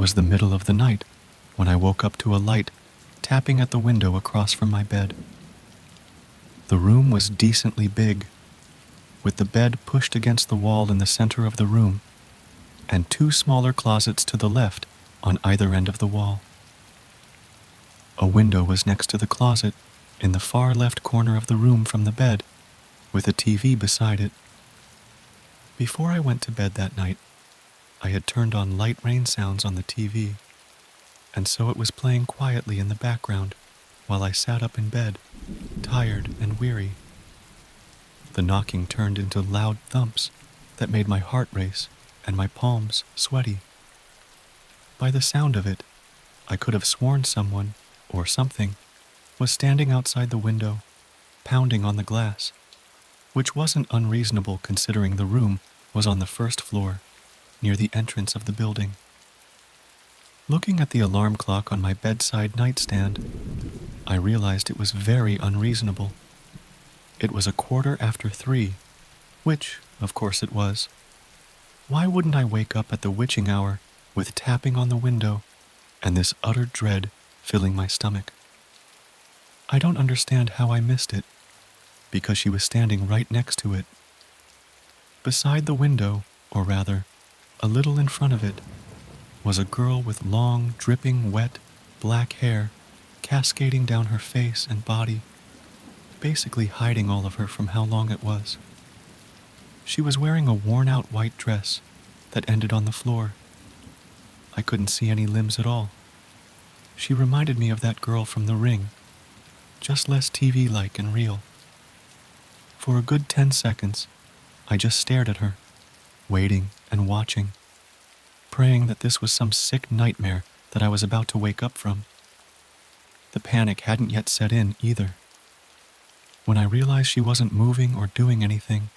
was the middle of the night when I woke up to a light tapping at the window across from my bed. The room was decently big, with the bed pushed against the wall in the center of the room, and two smaller closets to the left on either end of the wall. A window was next to the closet in the far left corner of the room from the bed, with a TV beside it. Before I went to bed that night, I had turned on light rain sounds on the TV, and so it was playing quietly in the background while I sat up in bed, tired and weary. The knocking turned into loud thumps that made my heart race and my palms sweaty. By the sound of it, I could have sworn someone, or something, was standing outside the window, pounding on the glass, which wasn't unreasonable considering the room was on the first floor, near the entrance of the building. Looking at the alarm clock on my bedside nightstand, I realized it was very unreasonable. It was 3:15, which, of course it was. Why wouldn't I wake up at the witching hour with tapping on the window and this utter dread filling my stomach? I don't understand how I missed it, because she was standing right next to it. Beside the window, or rather, a little in front of it, was a girl with long, dripping, wet, black hair cascading down her face and body, basically hiding all of her from how long it was. She was wearing a worn-out white dress that ended on the floor. I couldn't see any limbs at all. She reminded me of that girl from The Ring, just less TV-like and real. For a good 10 seconds, I just stared at her, waiting and watching, praying that this was some sick nightmare that I was about to wake up from. The panic hadn't yet set in either. When I realized she wasn't moving or doing anything,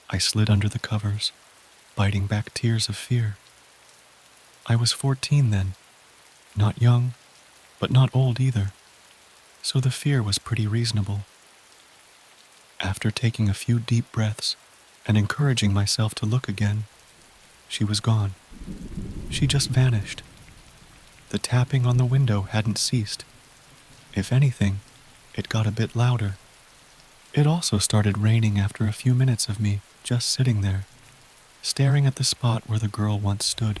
I slid under the covers, biting back tears of fear. I was 14 then, not young, but not old either, so the fear was pretty reasonable. After taking a few deep breaths and encouraging myself to look again, she was gone. She just vanished. The tapping on the window hadn't ceased. If anything, it got a bit louder. It also started raining after a few minutes of me just sitting there, staring at the spot where the girl once stood.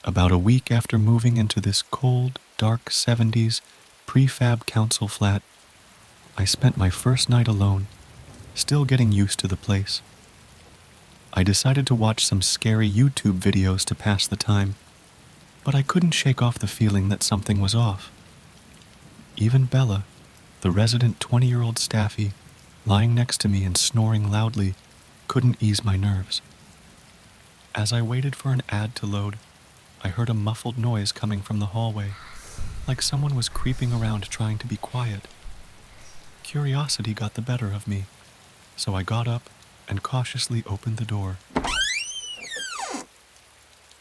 About a week after moving into this cold, dark 70s prefab council flat, I spent my first night alone, still getting used to the place. I decided to watch some scary YouTube videos to pass the time, but I couldn't shake off the feeling that something was off. Even Bella, the resident 20-year-old staffy, lying next to me and snoring loudly, couldn't ease my nerves. As I waited for an ad to load, I heard a muffled noise coming from the hallway, like someone was creeping around trying to be quiet. Curiosity got the better of me, so I got up and cautiously opened the door.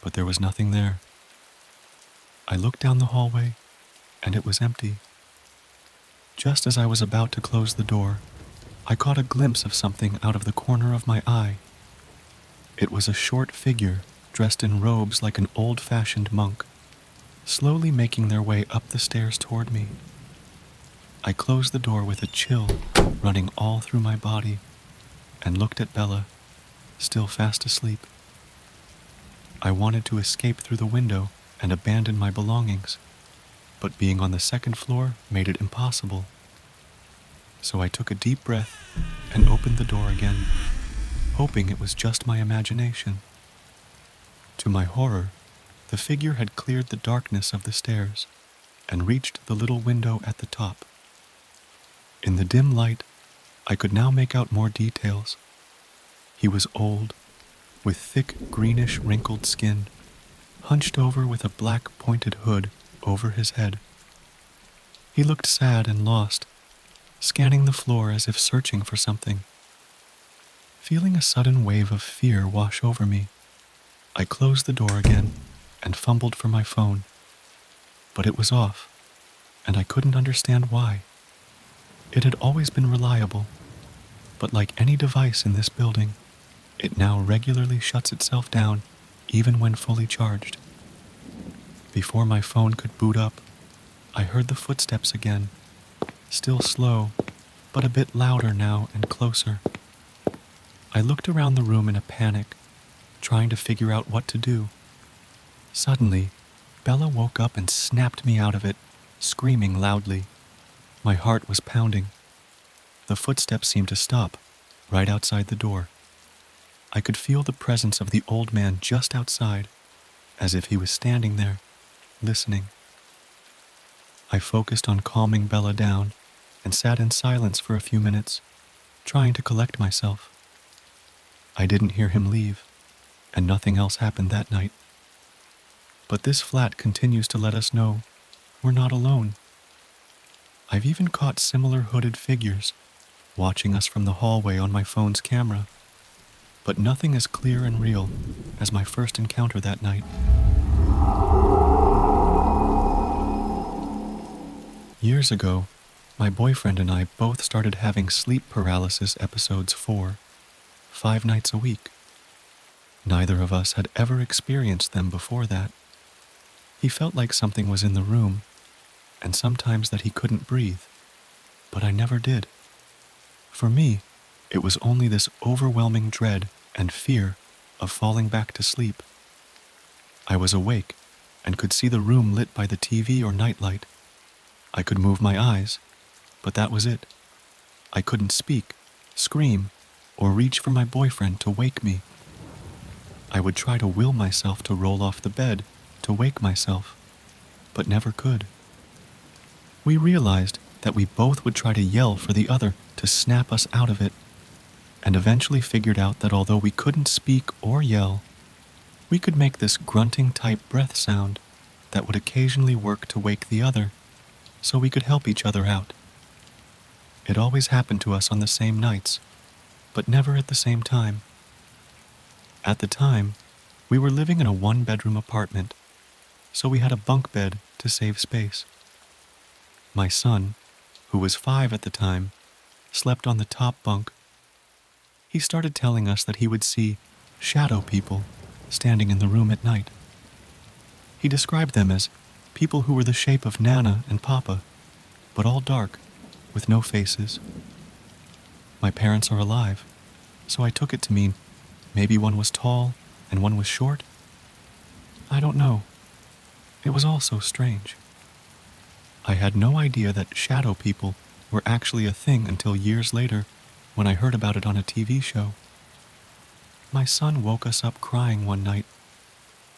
But there was nothing there. I looked down the hallway, and it was empty. Just as I was about to close the door, I caught a glimpse of something out of the corner of my eye. It was a short figure dressed in robes like an old-fashioned monk, slowly making their way up the stairs toward me. I closed the door with a chill running all through my body and looked at Bella, still fast asleep. I wanted to escape through the window and abandon my belongings, but being on the second floor made it impossible. So I took a deep breath and opened the door again, hoping it was just my imagination. To my horror, the figure had cleared the darkness of the stairs and reached the little window at the top. In the dim light, I could now make out more details. He was old, with thick greenish wrinkled skin, hunched over with a black pointed hood over his head. He looked sad and lost, scanning the floor as if searching for something. Feeling a sudden wave of fear wash over me, I closed the door again and fumbled for my phone. But it was off, and I couldn't understand why. It had always been reliable. But like any device in this building, it now regularly shuts itself down even when fully charged. Before my phone could boot up, I heard the footsteps again, still slow, but a bit louder now and closer. I looked around the room in a panic, trying to figure out what to do. Suddenly, Bella woke up and snapped me out of it, screaming loudly. My heart was pounding. The footsteps seemed to stop, right outside the door. I could feel the presence of the old man just outside, as if he was standing there, listening. I focused on calming Bella down and sat in silence for a few minutes, trying to collect myself. I didn't hear him leave, and nothing else happened that night. But this flat continues to let us know we're not alone. I've even caught similar hooded figures watching us from the hallway on my phone's camera, but nothing as clear and real as my first encounter that night. Years ago, my boyfriend and I both started having sleep paralysis episodes 5 nights a week. Neither of us had ever experienced them before that. He felt like something was in the room, and sometimes that he couldn't breathe, but I never did. For me, it was only this overwhelming dread and fear of falling back to sleep. I was awake and could see the room lit by the TV or nightlight. I could move my eyes, but that was it. I couldn't speak, scream, or reach for my boyfriend to wake me. I would try to will myself to roll off the bed to wake myself, but never could. We realized that we both would try to yell for the other to snap us out of it, and eventually figured out that although we couldn't speak or yell, we could make this grunting type breath sound that would occasionally work to wake the other, so we could help each other out. It always happened to us on the same nights, but never at the same time. At the time, we were living in a one-bedroom apartment, so we had a bunk bed to save space. My son, who was 5 at the time, slept on the top bunk. He started telling us that he would see shadow people standing in the room at night. He described them as people who were the shape of Nana and Papa, but all dark, with no faces. My parents are alive, so I took it to mean maybe one was tall and one was short. I don't know. It was all so strange. I had no idea that shadow people were actually a thing until years later when I heard about it on a TV show. My son woke us up crying one night,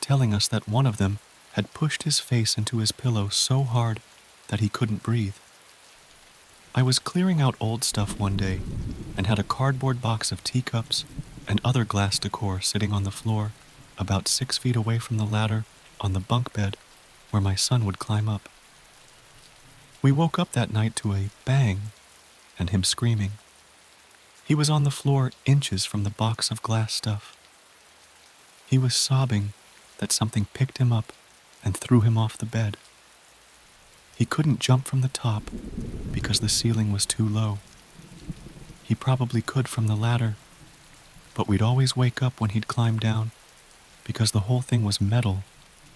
telling us that one of them had pushed his face into his pillow so hard that he couldn't breathe. I was clearing out old stuff one day and had a cardboard box of teacups and other glass decor sitting on the floor about 6 feet away from the ladder on the bunk bed where my son would climb up. We woke up that night to a bang and him screaming. He was on the floor inches from the box of glass stuff. He was sobbing that something picked him up and threw him off the bed. He couldn't jump from the top because the ceiling was too low. He probably could from the ladder, but we'd always wake up when he'd climb down because the whole thing was metal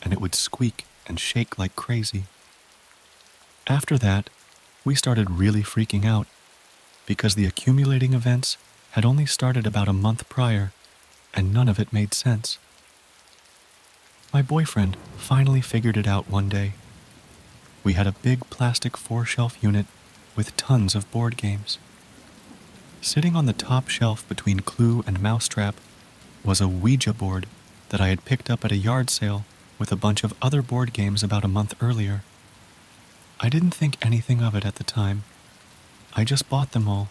and it would squeak and shake like crazy. After that, we started really freaking out because the accumulating events had only started about a month prior and none of it made sense. My boyfriend finally figured it out one day. We had a big plastic 4-shelf unit with tons of board games. Sitting on the top shelf between Clue and Mousetrap was a Ouija board that I had picked up at a yard sale with a bunch of other board games about a month earlier. I didn't think anything of it at the time. I just bought them all,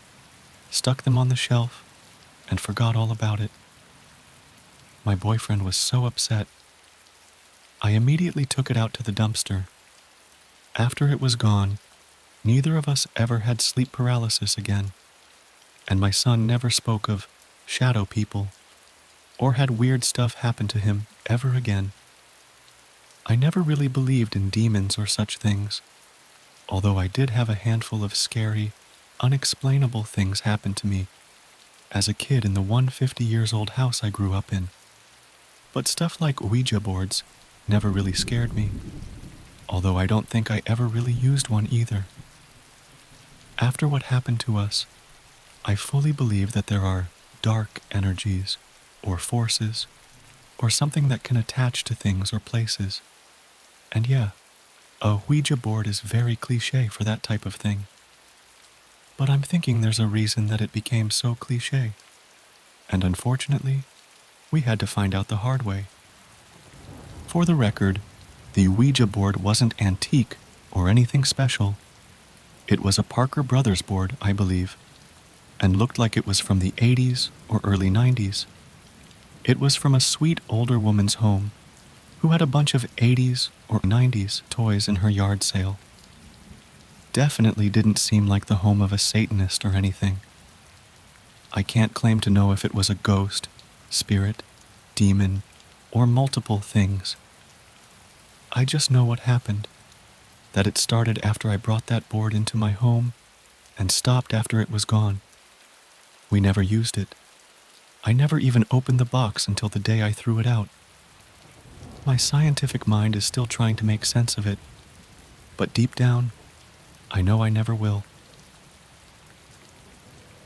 stuck them on the shelf, and forgot all about it. My boyfriend was so upset. I immediately took it out to the dumpster. After it was gone, neither of us ever had sleep paralysis again, and my son never spoke of shadow people or had weird stuff happen to him ever again. I never really believed in demons or such things, although I did have a handful of scary, unexplainable things happen to me as a kid in the 150 years old house I grew up in. But stuff like Ouija boards never really scared me, although I don't think I ever really used one either. After what happened to us, I fully believe that there are dark energies, or forces, or something that can attach to things or places. And yeah, a Ouija board is very cliché for that type of thing. But I'm thinking there's a reason that it became so cliché. And unfortunately, we had to find out the hard way. For the record, the Ouija board wasn't antique or anything special. It was a Parker Brothers board, I believe, and looked like it was from the 80s or early 90s. It was from a sweet older woman's home who had a bunch of 80s or 90s toys in her yard sale. Definitely didn't seem like the home of a Satanist or anything. I can't claim to know if it was a ghost, spirit, demon, or multiple things. I just know what happened, that it started after I brought that board into my home and stopped after it was gone. We never used it. I never even opened the box until the day I threw it out. My scientific mind is still trying to make sense of it, but deep down, I know I never will.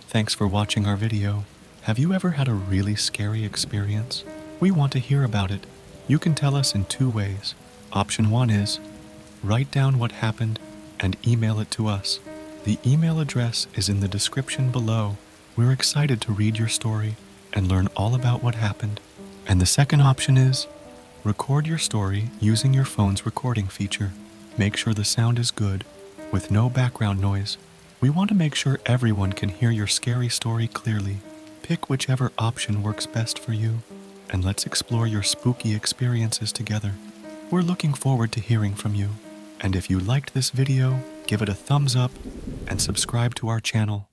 Thanks for watching our video. Have you ever had a really scary experience? We want to hear about it. You can tell us in 2 ways. Option 1 is, write down what happened and email it to us. The email address is in the description below. We're excited to read your story and learn all about what happened. And the second option is, record your story using your phone's recording feature. Make sure the sound is good, with no background noise. We want to make sure everyone can hear your scary story clearly. Pick whichever option works best for you, and let's explore your spooky experiences together. We're looking forward to hearing from you. And if you liked this video, give it a thumbs up and subscribe to our channel.